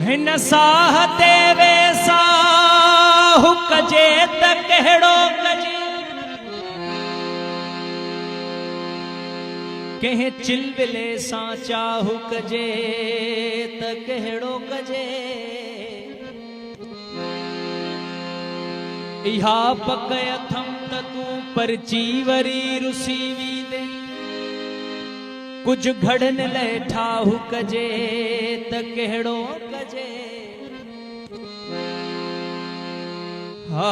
हिन साहते वे साहु कजे त कहिड़ो कजे कंहिं चिलबिले सां चाहु कजे त कहिड़ो कजे इहा पक अथम त तूं परची वरी रुसी वेंदे कुछ घड़न लाइ ठाहु कजे त कहिड़ो कजे हा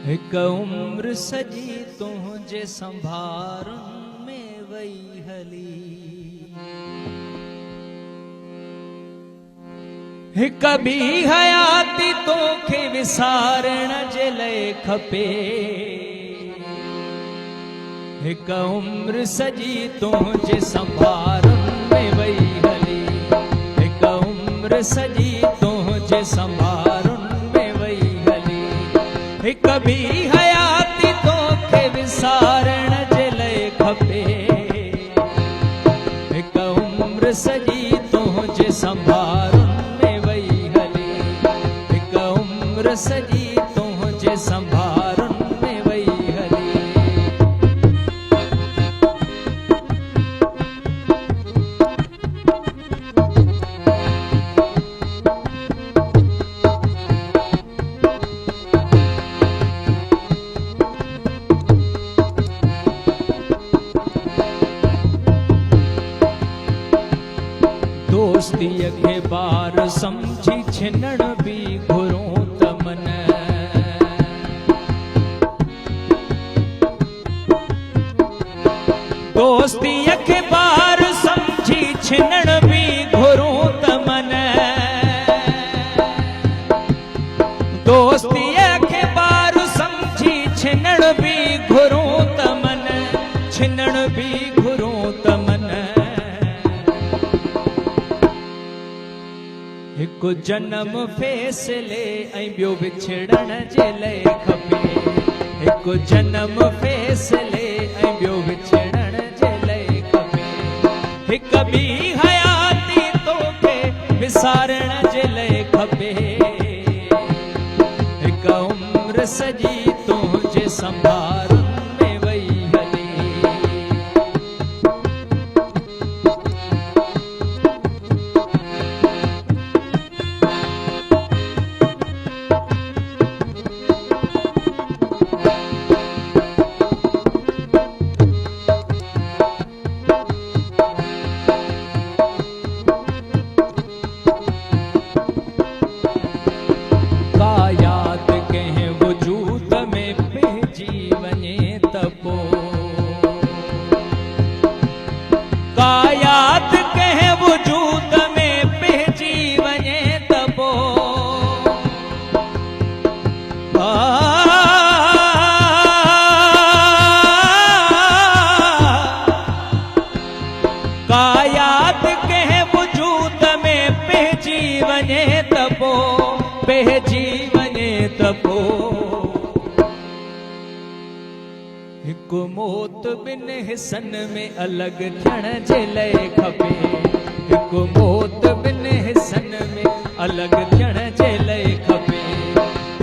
हिक उम्र सजी तुंहिंजे संभारुनि में वई हली हिक ॿी हयाती तोखे विसारण जे लाइ खपे हिक उम्र सजी तुंहिंजे संभारुनि में वई हली हिक उम्र सजी तुंहिंजे संभारुनि में वई हली हिक ॿी हयाती तोखे विसारण जे लाइ खपे हिक उम्र सजी तुंहिंजे संभारुनि सजी तुंहिंजे संभारुनि में वई हली दोस्तीअ खे बार समझी छिनण बि घुरूं दोस्तीअ खे बार समझी छिनण बि घुरूं त मन दोस्तीअ खे बार समझी छिनण बि घुरूं त मन छिनण बि घुरूं त मन हिकु जनम फ़ैसिले ऐं ॿियो विछड़ण जे लाइ खपे हिकु जनम फ़ैसिले ऐं ॿियो विछड़ण हिक ॿी हयाती तोखे विसारण जे लाइ खपे हिक उम्र सजी तुंहिंजे संभारुनि में वई हली पइजी वञे त पोइ हिकु मौत ॿिनि हिसनि में अलॻि थियण जे लाइ खपे हिकु मौत ॿिनि हिसनि में अलॻि थियण जे लाइ खपे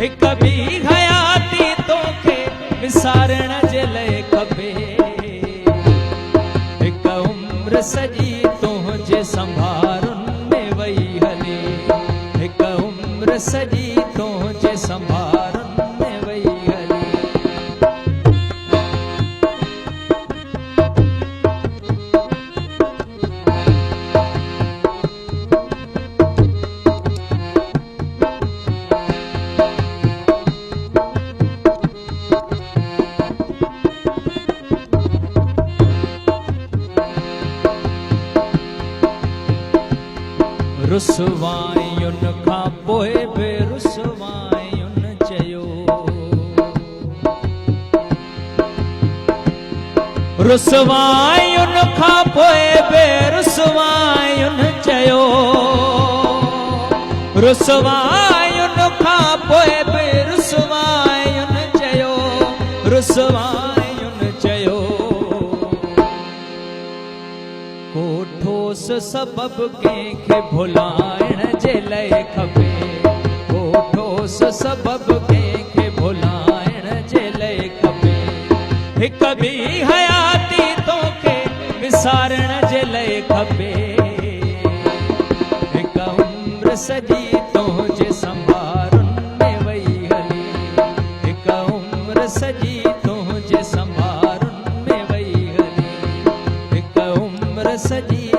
हिक ॿी हयाती तोखे विसारण जे लाइ खपे हिक उम्र सजी तुंहिंजे संभारुनि में वई हली हिक उम्र सजी तुंहिंजे संभारुनि में वई हली रुसवायुनि खां पोइ बि रुसवायुनि चयो, रुसवायुनि खां पोइ बि रुसवायुनि चयो, रुसवायुनि खां पोइ बि रुसवायुनि चयो, रुसवायुनि चयो। को ठोस सबबु कंहिंखे भुलाइण जे लाइ खपे, को ठोस सबबु कंहिंखे भुलाइण जे लाइ खपे। हिक ॿी हयाती तोखे विसारण जे लाइ खपे, हिक उम्र सॼी तुंहिंजे संभारुनि में वई हली, हिक उम्र सॼी तुंहिंजे संभारुनि में वई हली, हिक उम्र सॼी